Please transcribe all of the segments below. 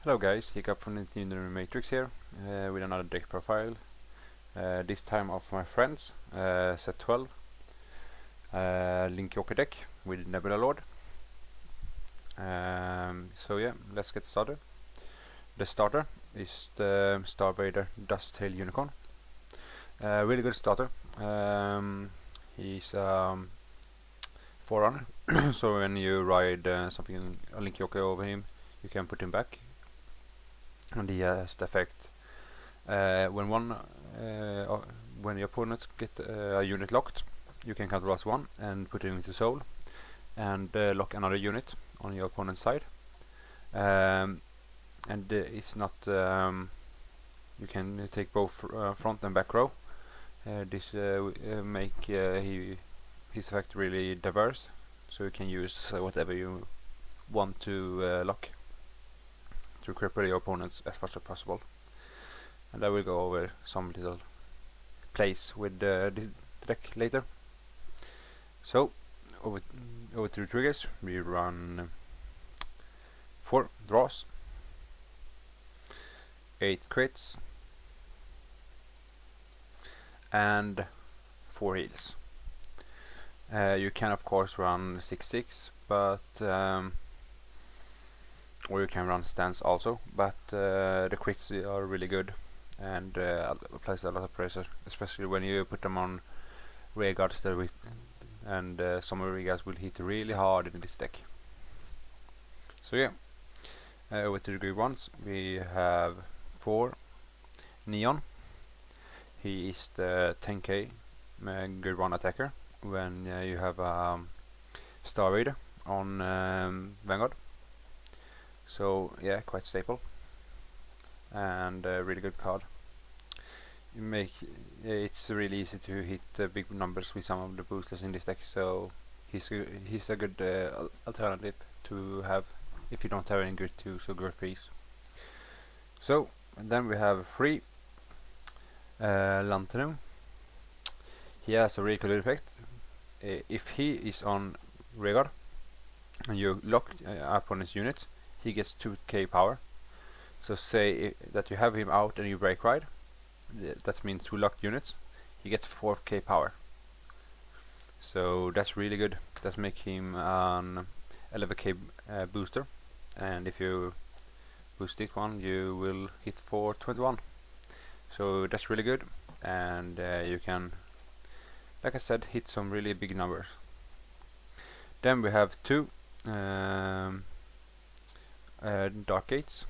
Hello guys, Hiccup from the Matrix here with another deck profile. This time of my friends, set 12, Link Joker deck with Nebula Lord. So yeah, let's get started. The starter is the Star Vader Dusttail Unicorn. Really good starter. He's Forerunner, so when you ride something, a Link Joker over him, you can put him back. And he has the effect when your opponent get a unit locked, you can counter +1 and put it into soul and lock another unit on your opponent's side. And it's not you can take both front and back row. This make his effect really diverse, so you can use whatever you want to lock to cripple your opponents as much as possible. And I will go over some little plays with this deck later. So over to the triggers. We run 4 draws, 8 crits, and 4 heals. You can of course run 6/6, but or you can run stance also, but the crits are really good and applies a lot of pressure, especially when you put them on rear guards and some of the rear guards will hit really hard in this deck. So yeah, with the degree 1s we have 4 Neon. He is the 10k grade 1 attacker when you have Star Vader on Vanguard. So yeah, quite staple and a really good card. It's really easy to hit big numbers with some of the boosters in this deck, so he's a good alternative to have if you don't have any grid 2s or grid 3s. So and then we have 3 Lantern. He has a really cool effect. If he is on rearguard and you lock upon his unit, he gets 2k power. So say that you have him out and you break ride, that means 2 locked units, he gets 4k power. So that's really good. That's make him an 11k booster, and if you boost this one you will hit for 21. So that's really good, and you can, like I said, hit some really big numbers. Then we have 2 Dark Gates.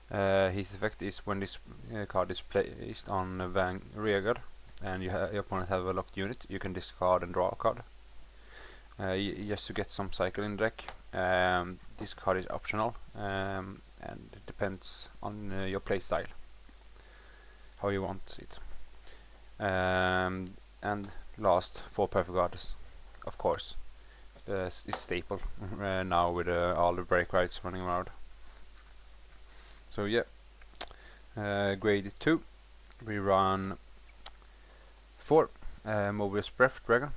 His effect is when this card is placed on rearguard and your opponent have a locked unit, you can discard and draw a card. Just to get some cycle in the deck. This card is optional and it depends on your play style, how you want it. And last, 4 perfect cards, of course. Is staple now with all the break rides running around. So yeah, grade 2 we run 4 Mobius Breath Dragon,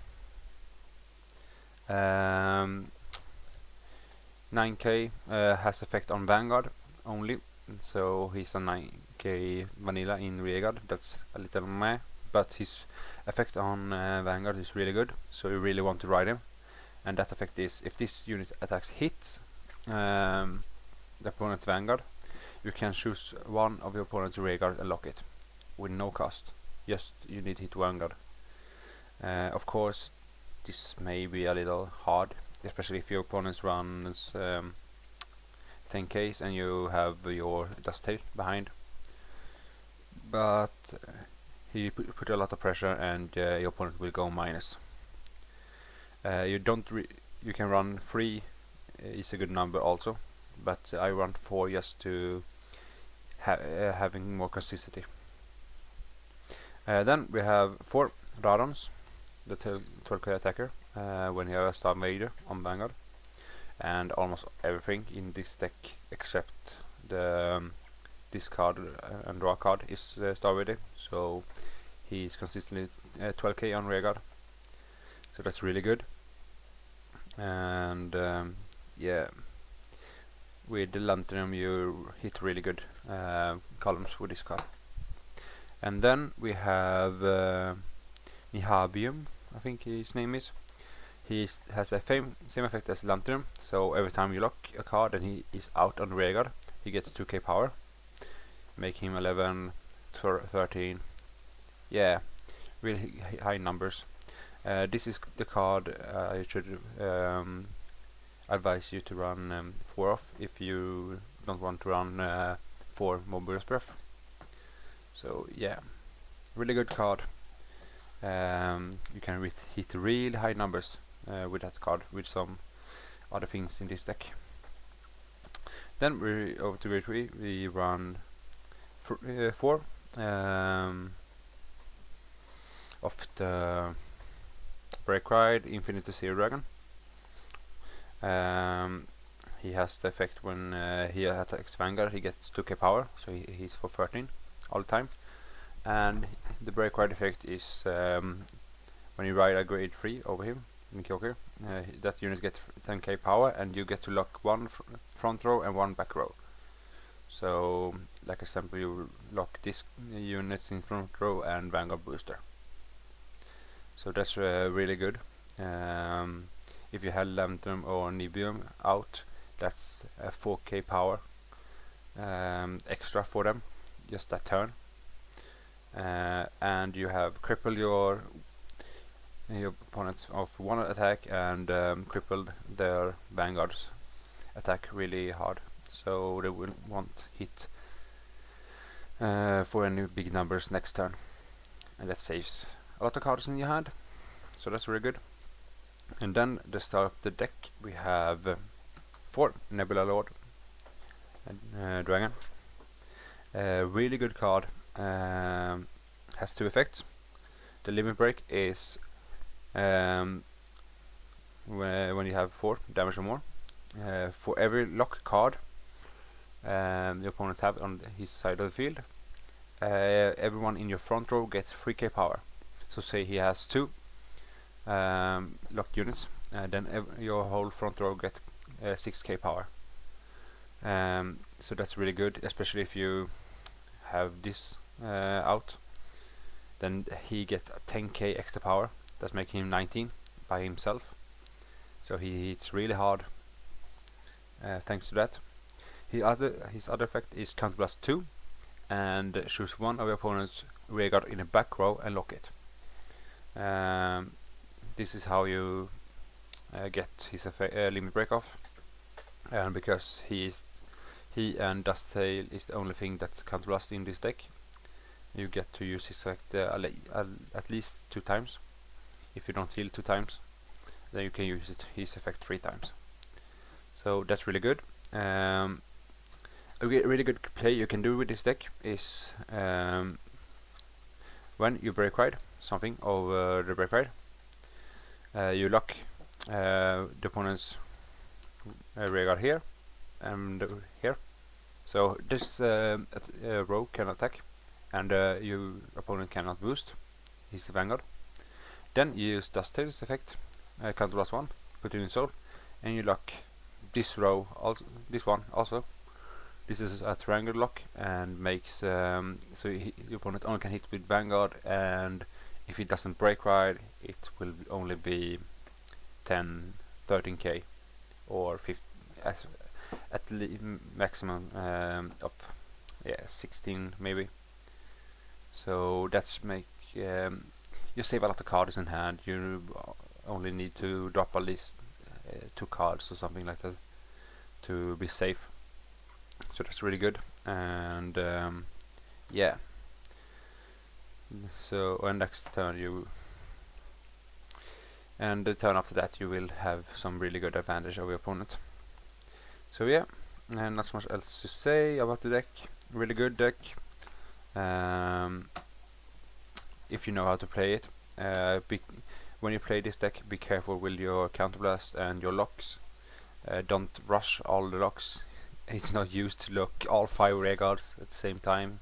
9k has effect on Vanguard only, so he's a 9k vanilla in rearguard. That's a little meh, but his effect on Vanguard is really good, so you really want to ride him. And that effect is, if this unit attacks hits the opponent's Vanguard, you can choose one of your opponent's rearguard and lock it with no cost. Just you need to hit Vanguard. Of course, this may be a little hard, especially if your opponent runs 10ks and you have your Dusttail behind. But he put a lot of pressure and your opponent will go minus. You can run 3 is a good number also, but I run 4 just to having more consistency. Then we have 4 Radons, the 12k attacker when you have a Star Vader on Vanguard, and almost everything in this deck except the discard and draw card is Star Vader, so he's consistently 12k on rearguard, so that's really good. And yeah, with the Lantern you hit really good columns with this card. And then we have Nihabium, I think his name is. He has the same effect as Lantern, so every time you lock a card and he is out on rearguard, he gets 2k power, making him 11, 13, yeah, really high numbers. This is the card I should advise you to run 4 of if you don't want to run 4 Mobius Breath. So yeah, really good card. You can hit really high numbers with that card, with some other things in this deck. Then we over to grade 3, we run 4 of the Break Ride Infinite Zero Dragon. He has the effect when he attacks Vanguard, he gets 2k power, so he's for 13 all the time. And the Break Ride effect is when you ride a grade 3 over him in Kyoker, that unit gets 10k power, and you get to lock 1 front row and 1 back row. So, like example, you lock this units in front row and Vanguard booster. So that's really good. If you had Lantern or Nibium out, that's 4k power extra for them, just that turn. And you have crippled your opponents of 1 attack and crippled their Vanguard's attack really hard, so they will won't hit for any big numbers next turn, and that saves a lot of cards in your hand, so that's really good. And then the start of the deck, we have 4 Nebula Lord and Dragon. Really good card. Has 2 effects. The limit break is when you have 4 damage or more. For every lock card the opponent have on his side of the field, everyone in your front row gets 3k power. So say he has 2 locked units, then your whole front row gets 6k power. So that's really good, especially if you have this out. Then he gets 10k extra power. That's making him 19 by himself. So he hits really hard thanks to that. His other effect is Counterblast 2, and choose 1 of your opponent's rearguard in the back row and lock it. This is how you get his limit break off, and because he and Dusttail is the only thing that's Counterblast in this deck, you get to use his effect at least 2 times. If you don't heal 2 times, then you can use his effect 3 times. So that's really good. A really good play you can do with this deck is when you break ride something over the break ride, you lock the opponent's rearguard here and here. So this row can attack, and your opponent cannot boost his Vanguard. Then you use Dusttail's effect, Counterblast 1, put it in soul, and you lock this row, this one also. This is a triangle lock and makes so your opponent only can hit with Vanguard, and if it doesn't break ride, it will only be 10, 13k or 50, at maximum of 16 maybe. So that's make you save a lot of cards in hand. You only need to drop at least 2 cards or something like that to be safe. So that's really good. And yeah. So on next turn and the turn after that you will have some really good advantage over your opponent. So yeah, and not so much else to say about the deck. Really good deck. If you know how to play it. When you play this deck, be careful with your Counterblast and your locks. Don't rush all the locks. It's not used to lock all 5 rearguards at the same time,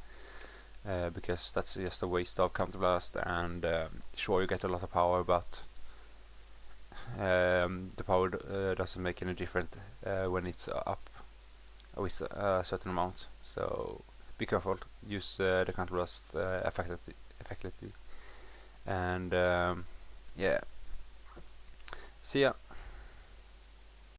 because that's just a waste of Counterblast, and sure, you get a lot of power, but the power doesn't make any difference when it's up with a certain amount. So be careful. Use the control blast effectively. And yeah. See ya.